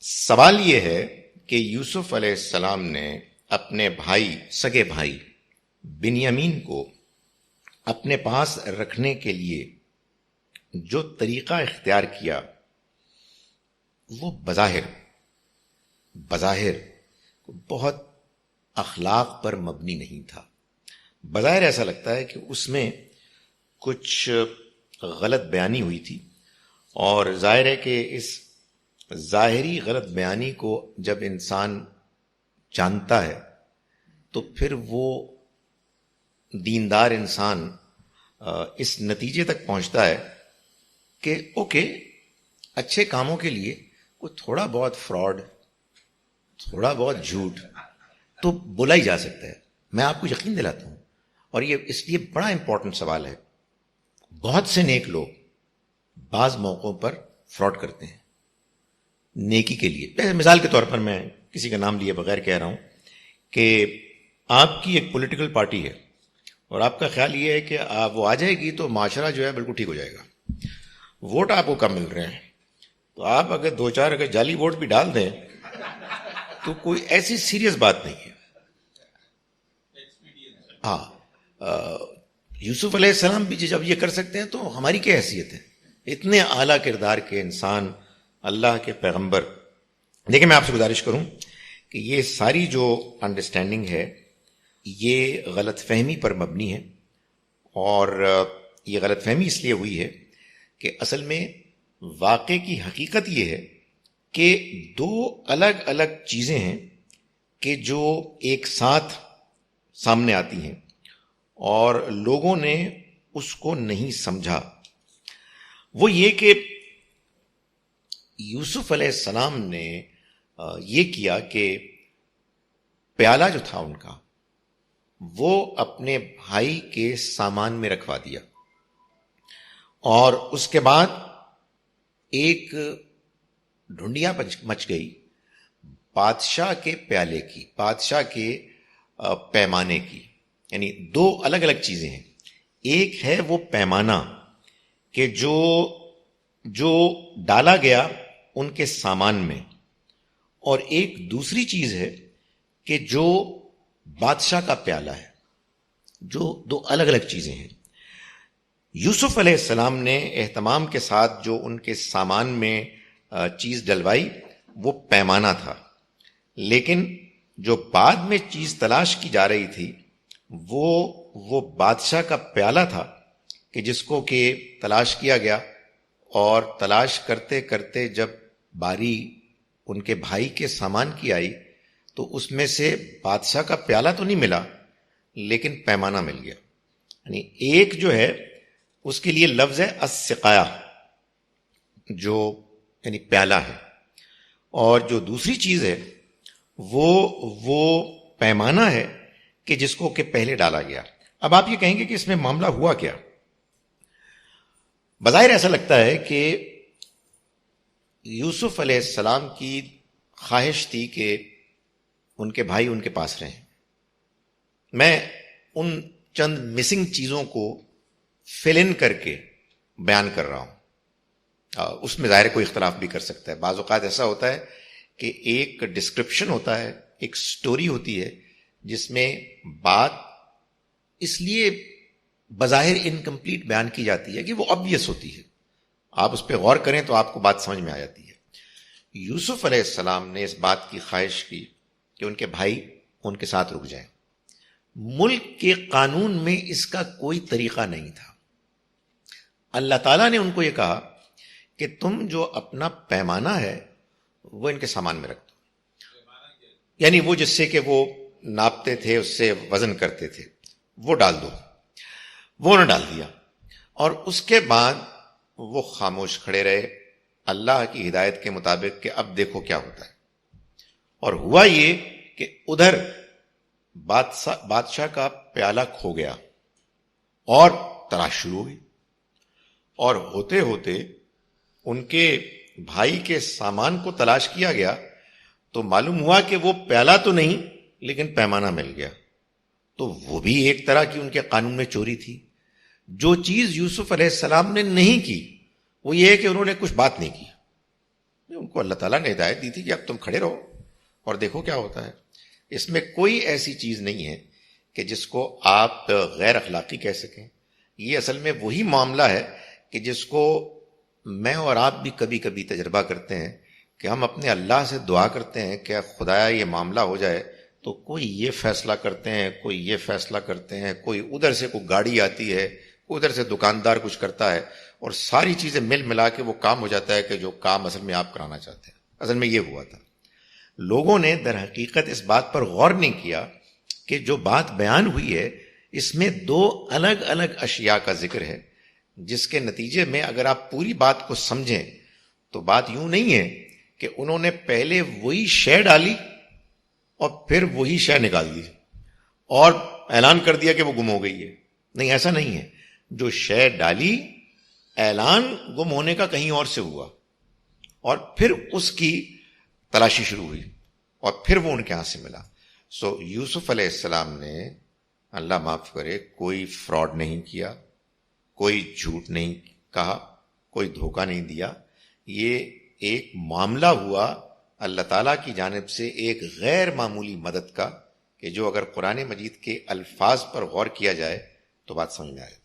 سوال یہ ہے کہ یوسف علیہ السلام نے اپنے سگے بھائی بنیامین کو اپنے پاس رکھنے کے لیے جو طریقہ اختیار کیا وہ بظاہر بہت اخلاق پر مبنی نہیں تھا. بظاہر ایسا لگتا ہے کہ اس میں کچھ غلط بیانی ہوئی تھی، اور ظاہر ہے کہ اس ظاہری غلط بیانی کو جب انسان جانتا ہے تو پھر وہ دیندار انسان اس نتیجے تک پہنچتا ہے کہ اوکے، اچھے کاموں کے لیے کوئی تھوڑا بہت فراڈ، تھوڑا بہت جھوٹ تو بولا ہی جا سکتا ہے. میں آپ کو یقین دلاتا ہوں، اور یہ اس لیے بڑا امپورٹنٹ سوال ہے. بہت سے نیک لوگ بعض موقعوں پر فراڈ کرتے ہیں نیکی کے لیے. مثال کے طور پر میں کسی کا نام لیے بغیر کہہ رہا ہوں کہ آپ کی ایک پولیٹیکل پارٹی ہے اور آپ کا خیال یہ ہے کہ وہ آ جائے گی تو معاشرہ جو ہے بالکل ٹھیک ہو جائے گا. ووٹ آپ کو کم مل رہے ہیں تو آپ اگر دو چار جعلی ووٹ بھی ڈال دیں تو کوئی ایسی سیریس بات نہیں ہے. یوسف علیہ السلام بھی جب یہ کر سکتے ہیں تو ہماری کیا حیثیت ہے؟ اتنے اعلیٰ کردار کے انسان، اللہ کے پیغمبر. لیکن میں آپ سے گزارش کروں کہ یہ ساری جو انڈرسٹینڈنگ ہے یہ غلط فہمی پر مبنی ہے، اور یہ غلط فہمی اس لیے ہوئی ہے کہ اصل میں واقعے کی حقیقت یہ ہے کہ دو الگ الگ چیزیں ہیں کہ جو ایک ساتھ سامنے آتی ہیں اور لوگوں نے اس کو نہیں سمجھا. وہ یہ کہ یوسف علیہ السلام نے یہ کیا کہ پیالہ جو تھا ان کا وہ اپنے بھائی کے سامان میں رکھوا دیا، اور اس کے بعد ایک ڈھونڈیاں مچ گئی بادشاہ کے پیالے کی، بادشاہ کے پیمانے کی. یعنی دو الگ الگ چیزیں ہیں. ایک ہے وہ پیمانہ کہ جو ڈالا گیا ان کے سامان میں، اور ایک دوسری چیز ہے کہ جو بادشاہ کا پیالہ ہے. جو دو الگ الگ چیزیں ہیں. یوسف علیہ السلام نے اہتمام کے ساتھ جو ان کے سامان میں چیز ڈلوائی وہ پیمانہ تھا، لیکن جو بعد میں چیز تلاش کی جا رہی تھی وہ بادشاہ کا پیالہ تھا کہ جس کو کہ تلاش کیا گیا، اور تلاش کرتے کرتے جب باری ان کے بھائی کے سامان کی آئی تو اس میں سے بادشاہ کا پیالہ تو نہیں ملا لیکن پیمانہ مل گیا. یعنی ایک جو ہے اس کے لیے لفظ ہے السقایا، جو یعنی پیالہ ہے، اور جو دوسری چیز ہے وہ پیمانہ ہے کہ جس کو کہ پہلے ڈالا گیا. اب آپ یہ کہیں گے کہ اس میں معاملہ ہوا کیا؟ بظاہر ایسا لگتا ہے کہ یوسف علیہ السلام کی خواہش تھی کہ ان کے بھائی ان کے پاس رہیں. میں ان چند مسنگ چیزوں کو فل ان کر کے بیان کر رہا ہوں. اس میں ظاہر کوئی اختلاف بھی کر سکتا ہے. بعض اوقات ایسا ہوتا ہے کہ ایک ڈسکرپشن ہوتا ہے، ایک سٹوری ہوتی ہے جس میں بات اس لیے بظاہر انکمپلیٹ بیان کی جاتی ہے کہ وہ obvious ہوتی ہے. آپ اس پہ غور کریں تو آپ کو بات سمجھ میں آ جاتی ہے. یوسف علیہ السلام نے اس بات کی خواہش کی کہ ان کے بھائی ان کے ساتھ رک جائیں. ملک کے قانون میں اس کا کوئی طریقہ نہیں تھا. اللہ تعالیٰ نے ان کو یہ کہا کہ تم جو اپنا پیمانہ ہے وہ ان کے سامان میں رکھ دو. یعنی وہ جس سے کہ وہ ناپتے تھے، اس سے وزن کرتے تھے، وہ ڈال دو. وہ نے ڈال دیا، اور اس کے بعد وہ خاموش کھڑے رہے اللہ کی ہدایت کے مطابق کہ اب دیکھو کیا ہوتا ہے. اور ہوا یہ کہ ادھر بادشاہ کا پیالہ کھو گیا اور تلاش شروع ہو گئی، اور ہوتے ہوتے ان کے بھائی کے سامان کو تلاش کیا گیا تو معلوم ہوا کہ وہ پیالہ تو نہیں لیکن پیمانہ مل گیا. تو وہ بھی ایک طرح کی ان کے قانون میں چوری تھی. جو چیز یوسف علیہ السلام نے نہیں کی وہ یہ ہے کہ انہوں نے کچھ بات نہیں کی. ان کو اللہ تعالیٰ نے ہدایت دی تھی کہ اب تم کھڑے رہو اور دیکھو کیا ہوتا ہے. اس میں کوئی ایسی چیز نہیں ہے کہ جس کو آپ غیر اخلاقی کہہ سکیں. یہ اصل میں وہی معاملہ ہے کہ جس کو میں اور آپ بھی کبھی کبھی تجربہ کرتے ہیں کہ ہم اپنے اللہ سے دعا کرتے ہیں کہ خدایا یہ معاملہ ہو جائے، تو کوئی یہ فیصلہ کرتے ہیں، کوئی یہ فیصلہ کرتے ہیں، کوئی ادھر سے کوئی گاڑی آتی ہے، ادھر سے دکاندار کچھ کرتا ہے، اور ساری چیزیں مل ملا کے وہ کام ہو جاتا ہے کہ جو کام اصل میں آپ کرانا چاہتے ہیں. اصل میں یہ ہوا تھا. لوگوں نے در حقیقت اس بات پر غور نہیں کیا کہ جو بات بیان ہوئی ہے اس میں دو الگ الگ اشیاء کا ذکر ہے، جس کے نتیجے میں اگر آپ پوری بات کو سمجھیں تو بات یوں نہیں ہے کہ انہوں نے پہلے وہی شے ڈالی اور پھر وہی شے نکال دی اور اعلان کر دیا کہ وہ گم ہو گئی ہے. نہیں، ایسا نہیں ہے. جو شے ڈالی، اعلان گم ہونے کا کہیں اور سے ہوا، اور پھر اس کی تلاشی شروع ہوئی اور پھر وہ ان کے ہاں سے ملا. سو یوسف علیہ السلام نے، اللہ معاف کرے، کوئی فراڈ نہیں کیا، کوئی جھوٹ نہیں کہا، کوئی دھوکہ نہیں دیا. یہ ایک معاملہ ہوا اللہ تعالیٰ کی جانب سے ایک غیر معمولی مدد کا، کہ جو اگر قرآن مجید کے الفاظ پر غور کیا جائے تو بات سمجھ میں آئے.